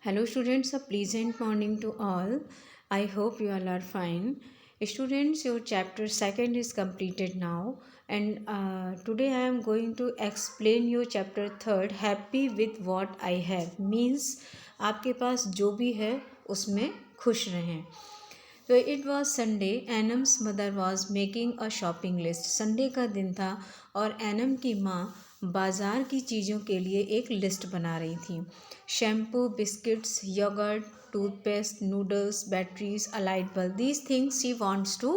Hello students, a pleasant morning to all. I hope you all are fine. Students, your chapter 2 is completed now and today I am going to explain your chapter 3 happy with what I have means आपके पास जो भी है उसमें खुश रहें. तो it was Sunday. Enam's mother was making a shopping list. Sunday का दिन था और एनम की माँ बाज़ार की चीज़ों के लिए एक लिस्ट बना रही थी. Shampoo, biscuits, yoghurt, toothpaste, noodles, batteries, a light bulb, these things she wants to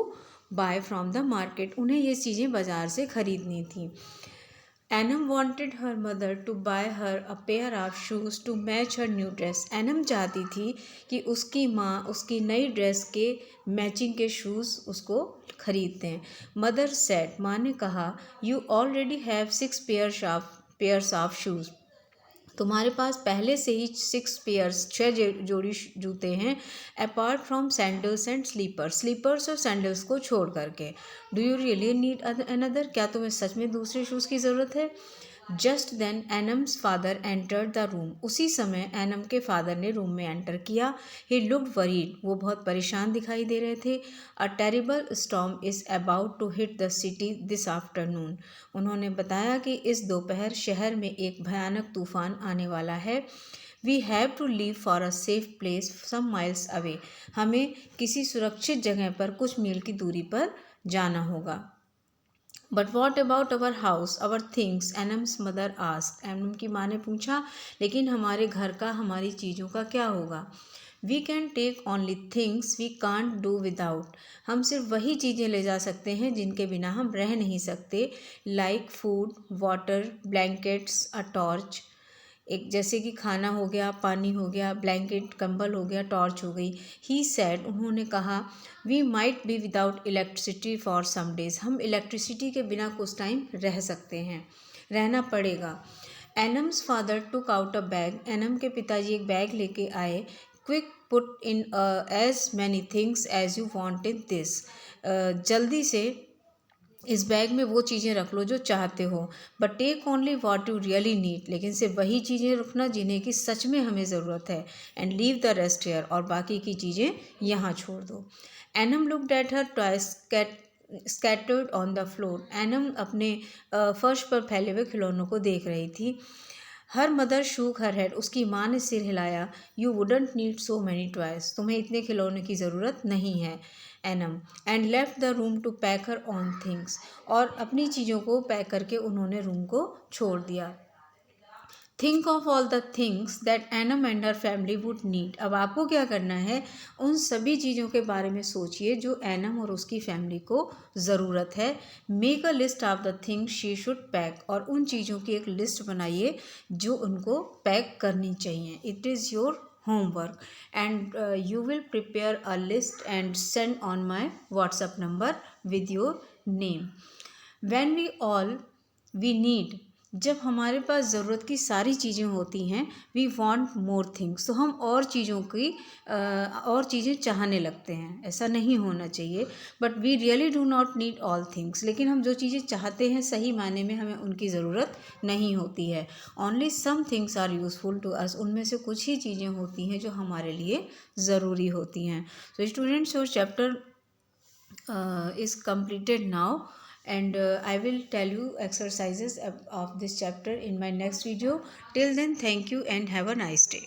buy from the market. उन्हें ये चीज़ें बाज़ार से ख़रीदनी थी. Anam wanted her mother to buy her a pair of shoes to match her new dress. Anam चाहती थी कि उसकी माँ उसकी नई ड्रेस के मैचिंग के शूज़ उसको खरीद दें. मदर सेड, माँ ने कहा, you already have 6 pairs of shoes. तुम्हारे पास पहले से ही 6 जोड़ी जूते हैं. Apart from sandals and slippers और सैंडल्स को छोड़ करके. Do you really need another, क्या तुम्हें सच में दूसरे शूज़ की ज़रूरत है. Just then Enam's father entered the room. उसी समय एनम के फादर ने रूम में एंटर किया. ही लुक्ड वरीड, वो बहुत परेशान दिखाई दे रहे थे. A terrible storm is about to hit the city this afternoon. उन्होंने बताया कि इस दोपहर शहर में एक भयानक तूफान आने वाला है. We have to leave for a safe place some miles away. हमें किसी सुरक्षित जगह पर कुछ मील की दूरी पर जाना होगा. But what about our house our things, Enam's mother asked. Enam की माँ ने पूछा, लेकिन हमारे घर का, हमारी चीज़ों का क्या होगा. We can take only things we can't do without. हम सिर्फ वही चीज़ें ले जा सकते हैं जिनके बिना हम रह नहीं सकते. Like food, water, blankets, a torch. एक जैसे कि खाना हो गया, पानी हो गया, ब्लैंकेट कंबल हो गया, टॉर्च हो गई. ही सैड, उन्होंने कहा, we might be without electricity for some days. हम इलेक्ट्रिसिटी के बिना कुछ टाइम रह सकते हैं, रहना पड़ेगा. Enam's father took out a bag. Enam के पिताजी एक बैग लेके आए. Quick, put in as many things as you wanted this. जल्दी से इस बैग में वो चीज़ें रख लो जो चाहते हो. But take only what you really need. लेकिन सिर्फ वही चीज़ें रखना जिन्हें कि सच में हमें ज़रूरत है. And leave the rest here, और बाकी की चीज़ें यहाँ छोड़ दो. Anam looked at her toys scattered on the floor. Anam अपने फर्श पर फैले हुए खिलौनों को देख रही थी. Her mother shook her head. उसकी माँ ने सिर हिलाया. You wouldn't need so many toys. तुम्हें इतने खिलौने की ज़रूरत नहीं है. Anam and left the room to pack her own things. और अपनी चीज़ों को पैक करके उन्होंने रूम को छोड़ दिया. Think of all the things that annum and her family would need. अब आपको क्या करना है, उन सभी चीज़ों के बारे में सोचिए जो एनम और उसकी फैमिली को ज़रूरत है. Make a list of the things she should pack. और उन चीज़ों की एक लिस्ट बनाइए जो उनको पैक करनी चाहिए. It is your homework and you will prepare a list and send on my WhatsApp number with your name. When we need, जब हमारे पास ज़रूरत की सारी चीज़ें होती हैं, वी वांट मोर थिंग्स, तो हम और चीज़ें चाहने लगते हैं. ऐसा नहीं होना चाहिए. But we really do not need all things. लेकिन हम जो चीज़ें चाहते हैं सही मायने में हमें उनकी ज़रूरत नहीं होती है. Only some things are useful to us. उनमें से कुछ ही चीज़ें होती हैं जो हमारे लिए ज़रूरी होती हैं. So students, your chapter is completed now, and I will tell you exercises of this chapter in my next video. Till then, thank you and have a nice day.